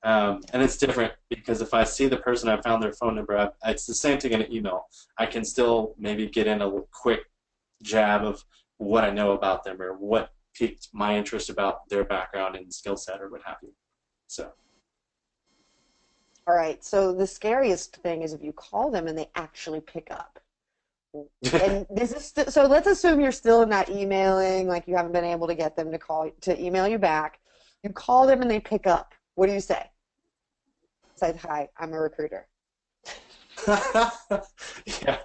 [SPEAKER 4] And it's different because if I see the person, I found their phone number, it's the same thing in an email. I can still maybe get in a quick jab of what I know about them or what piqued my interest about their background and skill set or what have you. So,
[SPEAKER 1] All right. So the scariest thing is if you call them and they actually pick up. And this is so let's assume you're still not emailing, like you haven't been able to get them to email you back. You call them and they pick up. What do you say? Say, hi, I'm a recruiter.
[SPEAKER 4] yeah.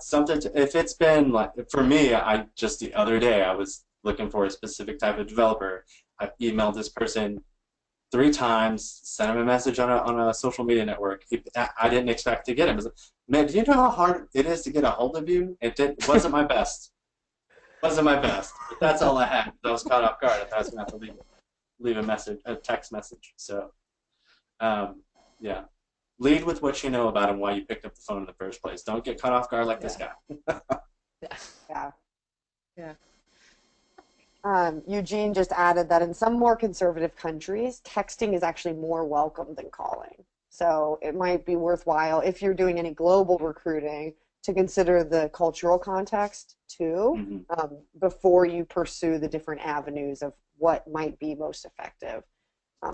[SPEAKER 4] Something if it's been like for me, I just the other day I was looking for a specific type of developer. I emailed this person 3 times, sent him a message on a social media network. I didn't expect to get him. I was like, man, do you know how hard it is to get a hold of you? Wasn't my best. Wasn't my best. But that's all I had. I was caught off guard. I was going to have to leave a message, a text message. So, yeah. Lead with what you know about him, why you picked up the phone in the first place. Don't get caught off guard like this guy.
[SPEAKER 1] Yeah.
[SPEAKER 3] Yeah.
[SPEAKER 1] Eugene just added that in some more conservative countries, texting is actually more welcome than calling. So it might be worthwhile if you're doing any global recruiting to consider the cultural context too, before you pursue the different avenues of what might be most effective.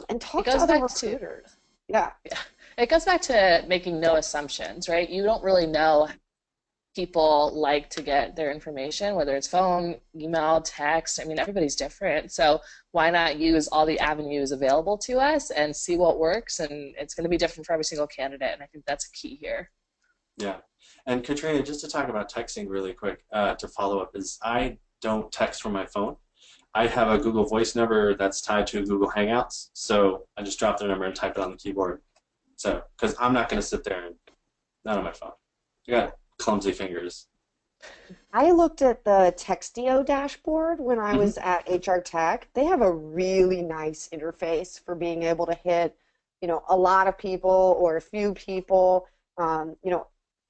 [SPEAKER 1] And talk to other recruiters. Yeah.
[SPEAKER 3] It goes back to making no assumptions, right? You don't really know people like to get their information, whether it's phone, email, text. I mean, everybody's different. So why not use all the avenues available to us and see what works? And it's going to be different for every single candidate. And I think that's a key here.
[SPEAKER 4] Yeah. And Katrina, just to talk about texting really quick, to follow up, is I don't text from my phone. I have a Google Voice number that's tied to Google Hangouts. So I just drop their number and type it on the keyboard. So, because I'm not going to sit there and not on my phone. You got clumsy fingers.
[SPEAKER 1] I looked at the Textio dashboard when I was at HR Tech. They have a really nice interface for being able to hit, a lot of people or a few people.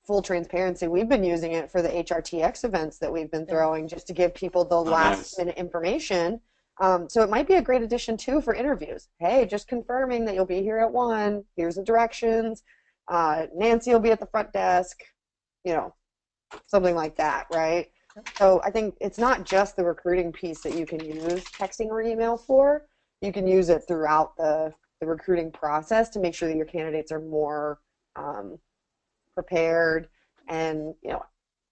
[SPEAKER 1] Full transparency, we've been using it for the HRTX events that we've been throwing just to give people the last minute information. So it might be a great addition too for interviews. Hey, just confirming that you'll be here at 1. Here's the directions. Nancy will be at the front desk. Something like that, right? So I think it's not just the recruiting piece that you can use texting or email for. You can use it throughout the recruiting process to make sure that your candidates are more prepared and,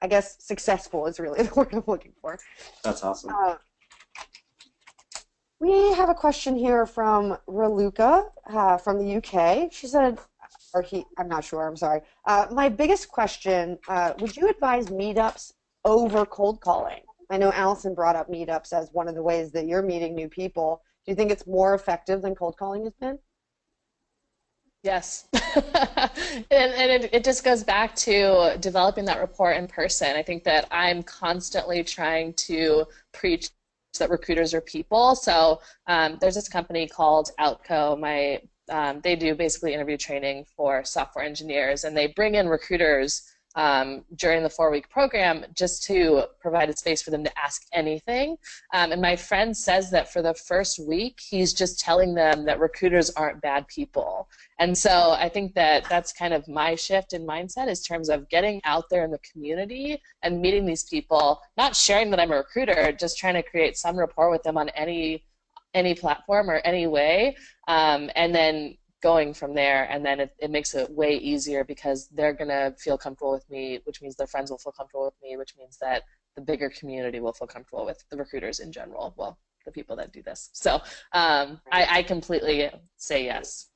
[SPEAKER 1] I guess successful is really the word I'm looking for.
[SPEAKER 4] That's awesome.
[SPEAKER 1] We have a question here from Raluca from the UK. She said, I'm not sure, I'm sorry. My biggest question, would you advise meetups over cold calling? I know Allison brought up meetups as one of the ways that you're meeting new people. Do you think it's more effective than cold calling has been?
[SPEAKER 3] Yes. And it just goes back to developing that rapport in person. I think that I'm constantly trying to preach that recruiters are people. So there's this company called Outco. They do basically interview training for software engineers, and they bring in recruiters during the 4-week program just to provide a space for them to ask anything. And my friend says that for the first week, he's just telling them that recruiters aren't bad people. And so I think that that's kind of my shift in mindset in terms of getting out there in the community and meeting these people, not sharing that I'm a recruiter, just trying to create some rapport with them on any platform or any way, and then going from there, and then it makes it way easier because they're going to feel comfortable with me, which means their friends will feel comfortable with me, which means that the bigger community will feel comfortable with the recruiters in general, well, the people that do this. So I completely say yes.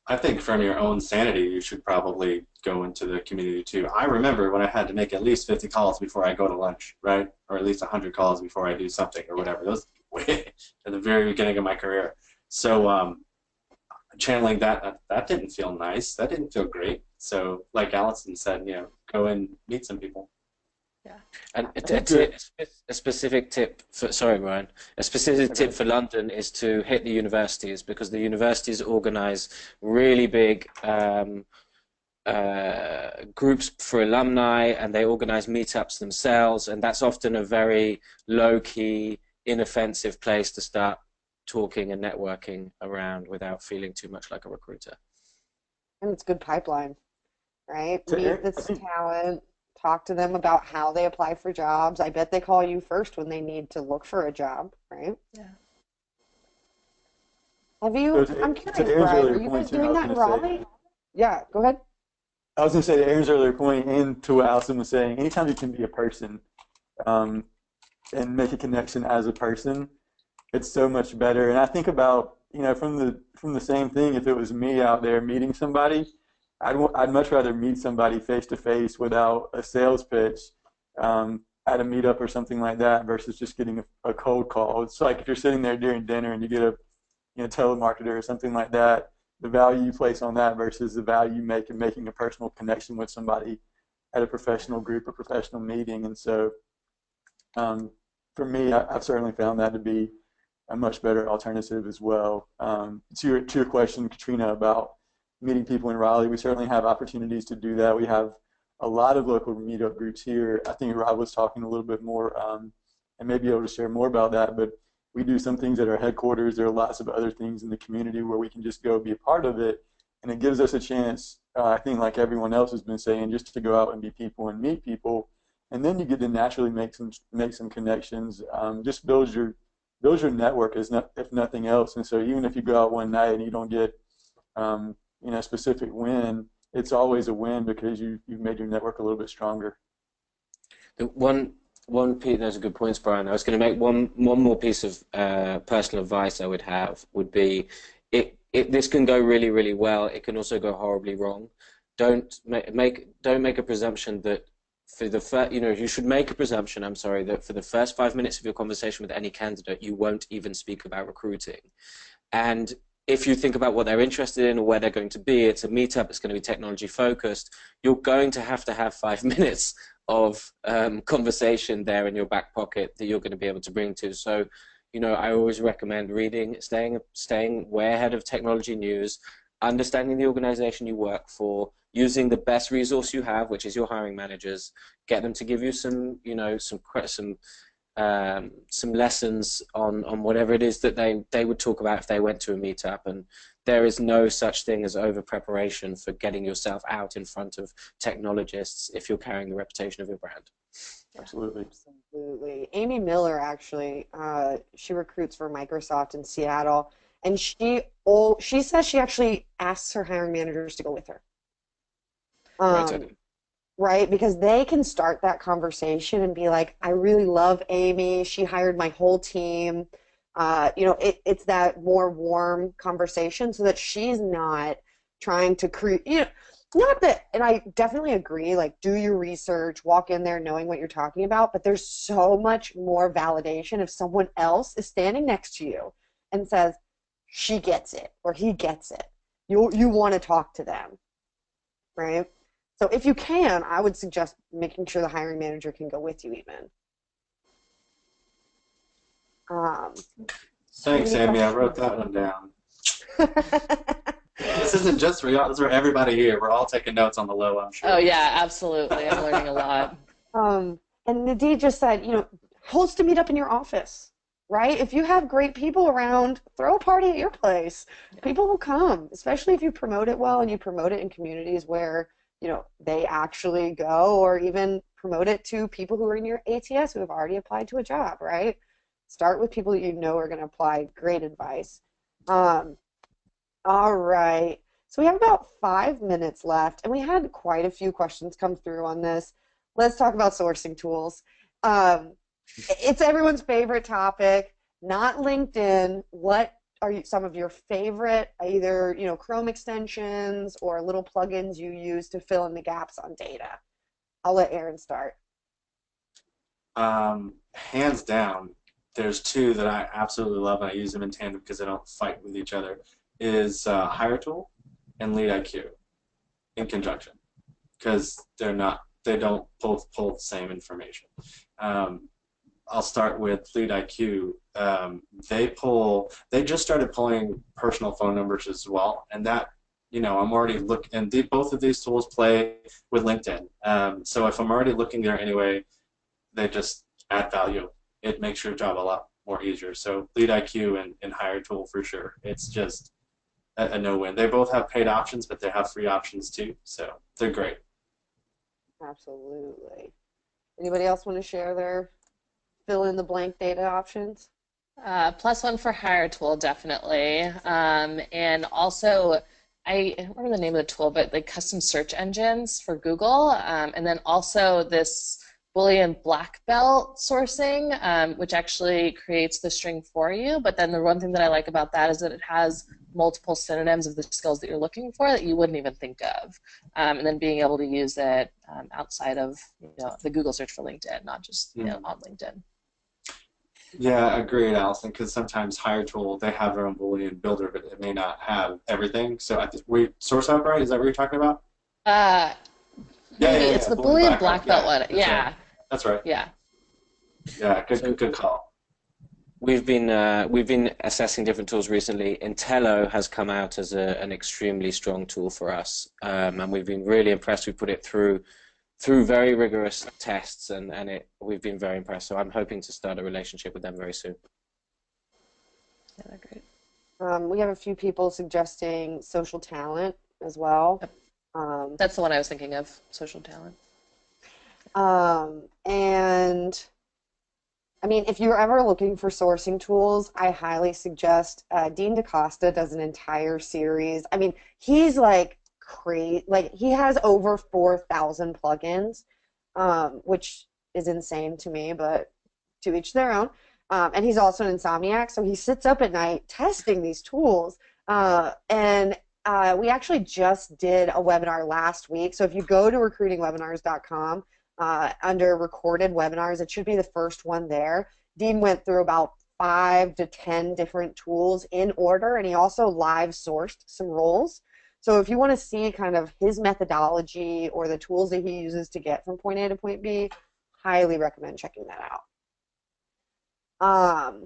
[SPEAKER 4] I think from your own sanity, you should probably go into the community too. I remember when I had to make at least 50 calls before I go to lunch, right? Or at least 100 calls before I do something or whatever. Those way at the very beginning of my career. So channeling that didn't feel nice. That didn't feel great. So like Allison said, go and meet some people.
[SPEAKER 3] Yeah.
[SPEAKER 5] And
[SPEAKER 6] I think that
[SPEAKER 5] a specific tip for, sorry, Ryan, a specific tip for London is to hit the universities because the universities organize really big groups for alumni and they organize meetups themselves. And that's often a very low-key, inoffensive place to start talking and networking around without feeling too much like a recruiter.
[SPEAKER 1] And it's good pipeline, right?
[SPEAKER 6] to
[SPEAKER 1] Meet
[SPEAKER 6] Aaron, I
[SPEAKER 1] this
[SPEAKER 6] think
[SPEAKER 1] talent, talk to them about how they apply for jobs. I bet they call you first when they need to look for a job, right?
[SPEAKER 3] Yeah.
[SPEAKER 6] so
[SPEAKER 1] I'm
[SPEAKER 6] to
[SPEAKER 1] curious,
[SPEAKER 6] Aaron's
[SPEAKER 1] Brian, are
[SPEAKER 6] earlier
[SPEAKER 1] you guys
[SPEAKER 6] point too, I
[SPEAKER 1] doing
[SPEAKER 6] was
[SPEAKER 1] that
[SPEAKER 6] going
[SPEAKER 1] in
[SPEAKER 6] to say.
[SPEAKER 1] Raleigh? Yeah, go ahead.
[SPEAKER 6] I was going to say to Aaron's earlier point, and to what Allison was saying, anytime you can be a person um, and make a connection as a person, it's so much better. And I think about, from the same thing, if it was me out there meeting somebody, I'd much rather meet somebody face to face without a sales pitch at a meetup or something like that versus just getting a cold call. It's like if you're sitting there during dinner and you get a telemarketer or something like that, the value you place on that versus the value you make in making a personal connection with somebody at a professional group or professional meeting. And so um, for me, I've certainly found that to be a much better alternative as well. To your question, Katrina, about meeting people in Raleigh, we certainly have opportunities to do that. We have a lot of local meetup groups here. I think Rob was talking a little bit more and may be able to share more about that, but we do some things at our headquarters. There are lots of other things in the community where we can just go be a part of it, and it gives us a chance, I think like everyone else has been saying, just to go out and be people and meet people, and then you get to naturally make some connections. Just builds your network as not, if nothing else. And so even if you go out one night and you don't get a specific win, it's always a win because you've made your network a little bit stronger.
[SPEAKER 5] The one piece, those are good points, Brian. I was going to make one more piece of personal advice I would have would be this can go really, really well. It can also go horribly wrong. Don't make a presumption that for the first, you should make a presumption, I'm sorry, that for the first 5 minutes of your conversation with any candidate, you won't even speak about recruiting. And if you think about what they're interested in or where they're going to be, it's a meetup, it's going to be technology focused, you're going to have 5 minutes of conversation there in your back pocket that you're going to be able to bring to. So, I always recommend reading, staying way ahead of technology news, understanding the organization you work for, using the best resource you have, which is your hiring managers, get them to give you some lessons on whatever it is that they would talk about if they went to a meetup. And there is no such thing as over preparation for getting yourself out in front of technologists if you're carrying the reputation of your brand.
[SPEAKER 6] Absolutely.
[SPEAKER 1] Absolutely. Amy Miller, actually, she recruits for Microsoft in Seattle, and she says she actually asks her hiring managers to go with her.
[SPEAKER 5] Great
[SPEAKER 1] Um,
[SPEAKER 5] idea.
[SPEAKER 1] right? Because they can start that conversation and be like, I really love Amy. She hired my whole team. It's that more warm conversation so that she's not trying to create, not that, and I definitely agree, like do your research, walk in there knowing what you're talking about, but there's so much more validation if someone else is standing next to you and says, she gets it or he gets it. You want to talk to them, right? So if you can, I would suggest making sure the hiring manager can go with you even. Um,
[SPEAKER 4] Thanks,
[SPEAKER 1] any
[SPEAKER 4] Amy. I
[SPEAKER 1] questions?
[SPEAKER 4] wrote that one down. This isn't just for y'all. This is for everybody here. We're all taking notes on the low, I'm sure.
[SPEAKER 3] Oh yeah, absolutely. I'm learning a lot.
[SPEAKER 1] And Nadine just said, host a meetup in your office, right? If you have great people around, throw a party at your place. People will come, especially if you promote it well and you promote it in communities where, they actually go, or even promote it to people who are in your ATS who have already applied to a job, right? Start with people that you know are going to apply. Great advice. Um, all right. So we have about 5 minutes left, and we had quite a few questions come through on this. Let's talk about sourcing tools. Um, it's everyone's favorite topic, not LinkedIn. What are some of your favorite, either Chrome extensions or little plugins you use to fill in the gaps on data? I'll let Aaron start.
[SPEAKER 4] Hands down, there's two that I absolutely love, and I use them in tandem because they don't fight with each other, is HireTool and LeadIQ in conjunction, because they're not they don't both pull the same information. I'll start with Lead IQ. They just started pulling personal phone numbers as well, and that, I'm already looking, and both of these tools play with LinkedIn. So if I'm already looking there anyway, they just add value. It makes your job a lot more easier. So Lead IQ and Hire Tool for sure. It's just a no-win. They both have paid options, but they have free options too. So they're great.
[SPEAKER 1] Absolutely. Anybody else want to share their fill in the blank data options?
[SPEAKER 3] +1 for Hire Tool, definitely. And also, I don't remember the name of the tool, but like custom search engines for Google. And then also this Boolean black belt sourcing, which actually creates the string for you. But then the one thing that I like about that is that it has multiple synonyms of the skills that you're looking for that you wouldn't even think of. And then being able to use it outside of the Google search for LinkedIn, not just on LinkedIn.
[SPEAKER 4] Yeah, agreed, Allison, because sometimes Hire Tool, they have their own Boolean builder, but it may not have everything. So I think Source Hub, right? Is that what you're talking about?
[SPEAKER 3] Maybe it's the Boolean black belt one.
[SPEAKER 4] Yeah. That's right.
[SPEAKER 3] Yeah.
[SPEAKER 4] Yeah, good call.
[SPEAKER 5] We've been assessing different tools recently. Intello has come out as an extremely strong tool for us, and we've been really impressed. We put it through very rigorous tests, and we've been very impressed. So I'm hoping to start a relationship with them very soon.
[SPEAKER 3] Yeah, they're great.
[SPEAKER 1] We have a few people suggesting Social Talent as well.
[SPEAKER 3] Yep. That's the one I was thinking of, Social Talent.
[SPEAKER 1] And I mean, if you're ever looking for sourcing tools, I highly suggest Dean DaCosta does an entire series. I mean, he's like crazy. Like, he has over 4,000 plugins, which is insane to me, but to each their own. And he's also an insomniac, so he sits up at night testing these tools. And we actually just did a webinar last week. So if you go to recruitingwebinars.com, under recorded webinars, it should be the first one there. Dean went through about 5 to 10 different tools in order, and he also live sourced some roles. So if you want to see kind of his methodology or the tools that he uses to get from point A to point B, highly recommend checking that out.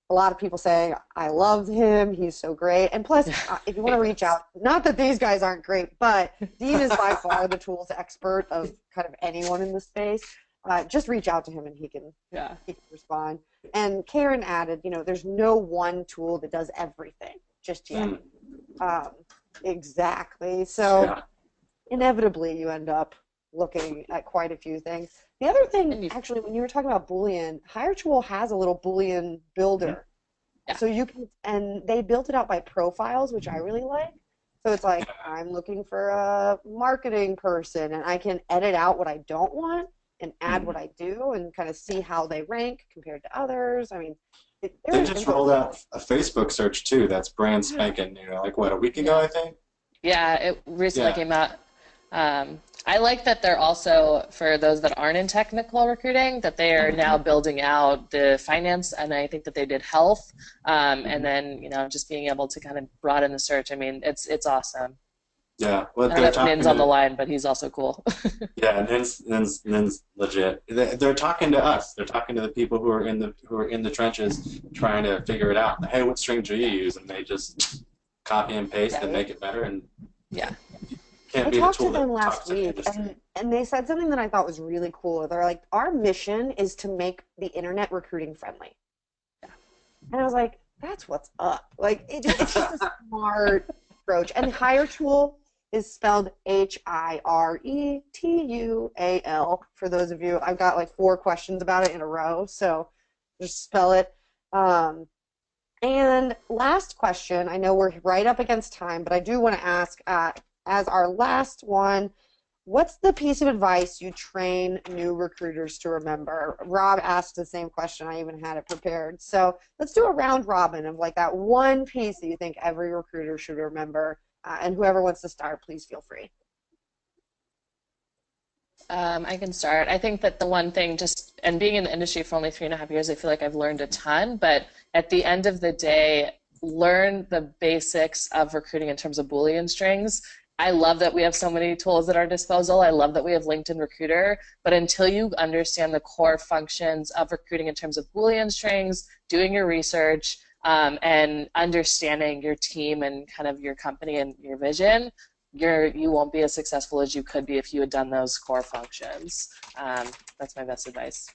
[SPEAKER 1] A lot of people say, I love him, he's so great. And plus, if you want to reach out, not that these guys aren't great, but Dean is by far the tools expert of kind of anyone in the space. Just reach out to him and he can respond. And Karen added, there's no one tool that does everything just yet. Exactly. So inevitably you end up looking at quite a few things. The other thing, actually, when you were talking about Boolean, Hire Tool has a little Boolean builder. Yeah. So you can, and they built it out by profiles, which I really like. So it's like, I'm looking for a marketing person, and I can edit out what I don't want and add what I do and kind of see how they rank compared to others. I mean,
[SPEAKER 4] they just rolled out a Facebook search too. That's brand spanking, like what, a week ago, I think?
[SPEAKER 3] Yeah, it recently came out. I like that they're also, for those that aren't in technical recruiting, that they are now building out the finance, and I think that they did health, and then just being able to kind of broaden the search. I mean, it's awesome.
[SPEAKER 4] Yeah, well,
[SPEAKER 3] I don't know if Nin's on the line, but he's also cool.
[SPEAKER 4] Yeah, Nin's legit. They're talking to us. They're talking to the people who are in the trenches, trying to figure it out. Hey, what string do you use? And they just copy and paste and make it better. And
[SPEAKER 1] I talked to them last week, and they said something that I thought was really cool. They're like, our mission is to make the internet recruiting friendly. And I was like, that's what's up. Like, it's just a smart approach. And Hire Tool is spelled Hiretual. For those of you, I've got like 4 questions about it in a row, so just spell it. And last question, I know we're right up against time, but I do want to ask, as our last one, what's the piece of advice you train new recruiters to remember? Rob asked the same question. I even had it prepared. So let's do a round robin of like that one piece that you think every recruiter should remember. And whoever wants to start, please feel free.
[SPEAKER 3] I can start. I think that the one thing, and being in the industry for only 3.5 years, I feel like I've learned a ton. But at the end of the day, learn the basics of recruiting in terms of Boolean strings I love that we have so many tools at our disposal. I love that we have LinkedIn Recruiter, but until you understand the core functions of recruiting in terms of Boolean strings, doing your research, and understanding your team and kind of your company and your vision, you won't be as successful as you could be if you had done those core functions. That's my best advice.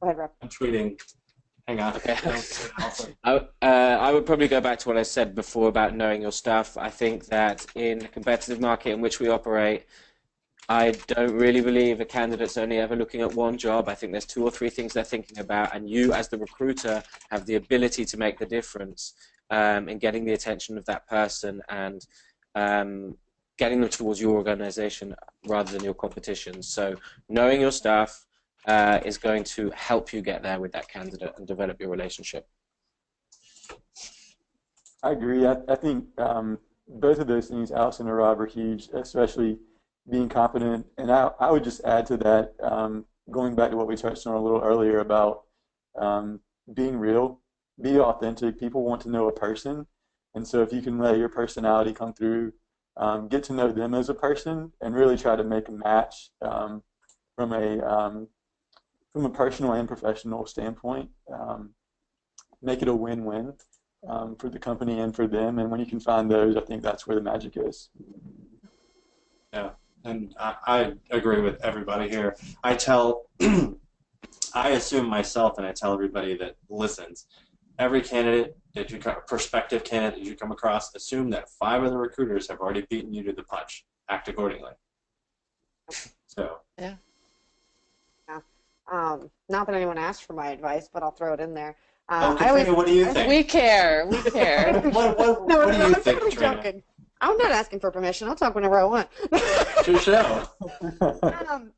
[SPEAKER 1] Go ahead, Rob.
[SPEAKER 4] I'm tweeting. Hang on.
[SPEAKER 5] Okay. I would probably go back to what I said before about knowing your stuff. I think that in the competitive market in which we operate, I don't really believe a candidate's only ever looking at one job. I think there's 2 or 3 things they're thinking about, and you as the recruiter have the ability to make the difference in getting the attention of that person and getting them towards your organization rather than your competition. So knowing your stuff is going to help you get there with that candidate and develop your relationship.
[SPEAKER 6] I agree. I think both of those things, Allison and Rob, are huge, especially being confident. And I would just add to that, going back to what we touched on a little earlier about being real, be authentic. People want to know a person. And so if you can let your personality come through, get to know them as a person, and really try to make a match from a personal and professional standpoint, make it a win-win for the company and for them. And when you can find those, I think that's where the magic is.
[SPEAKER 4] Yeah, and I agree with everybody here. I assume myself, and I tell everybody that listens, every candidate that prospective candidate that you come across, assume that 5 other recruiters have already beaten you to the punch. Act accordingly. So.
[SPEAKER 3] Yeah.
[SPEAKER 1] Not that anyone asked for my advice, but I'll throw it in there.
[SPEAKER 4] Katrina, what do you think?
[SPEAKER 3] We care. We care.
[SPEAKER 4] What do you think, Katrina?
[SPEAKER 1] Joking. I'm not asking for permission. I'll talk whenever I want.
[SPEAKER 4] It's your show.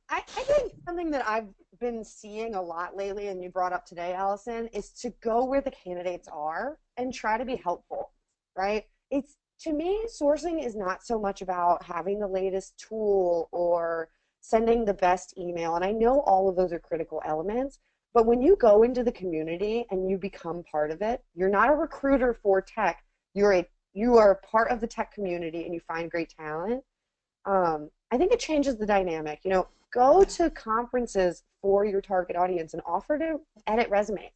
[SPEAKER 1] I think something that I've been seeing a lot lately, and you brought up today, Allison, is to go where the candidates are and try to be helpful, right? To me, sourcing is not so much about having the latest tool or sending the best email, and I know all of those are critical elements, but when you go into the community and you become part of it, you're not a recruiter for tech, you are a part of the tech community and you find great talent. I think it changes the dynamic. Go to conferences for your target audience and offer to edit resumes.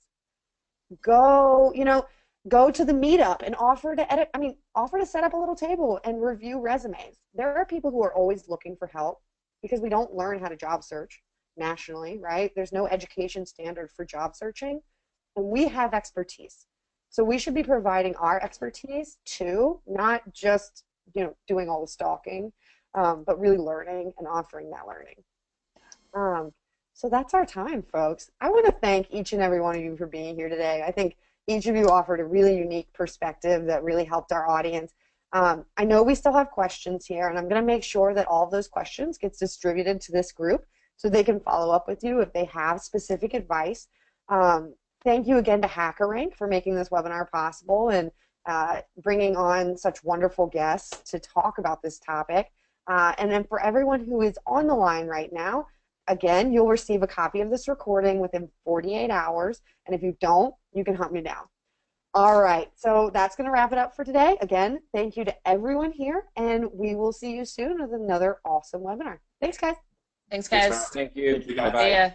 [SPEAKER 1] Go to the meetup and offer to set up a little table and review resumes. There are people who are always looking for help because we don't learn how to job search nationally, right? There's no education standard for job searching, and we have expertise. So we should be providing our expertise too, not just doing all the stalking, but really learning and offering that learning. So that's our time, folks. I want to thank each and every one of you for being here today. I think each of you offered a really unique perspective that really helped our audience. I know we still have questions here, and I'm going to make sure that all of those questions gets distributed to this group so they can follow up with you if they have specific advice. Thank you again to HackerRank for making this webinar possible and bringing on such wonderful guests to talk about this topic. And then for everyone who is on the line right now, again, you'll receive a copy of this recording within 48 hours, and if you don't, you can hunt me down. All right, so that's going to wrap it up for today. Again, thank you to everyone here, and we will see you soon with another awesome webinar. Thanks, guys.
[SPEAKER 3] Thanks, guys.
[SPEAKER 5] Thank you.
[SPEAKER 4] Thank you, guys.
[SPEAKER 5] Bye-bye.
[SPEAKER 3] See ya.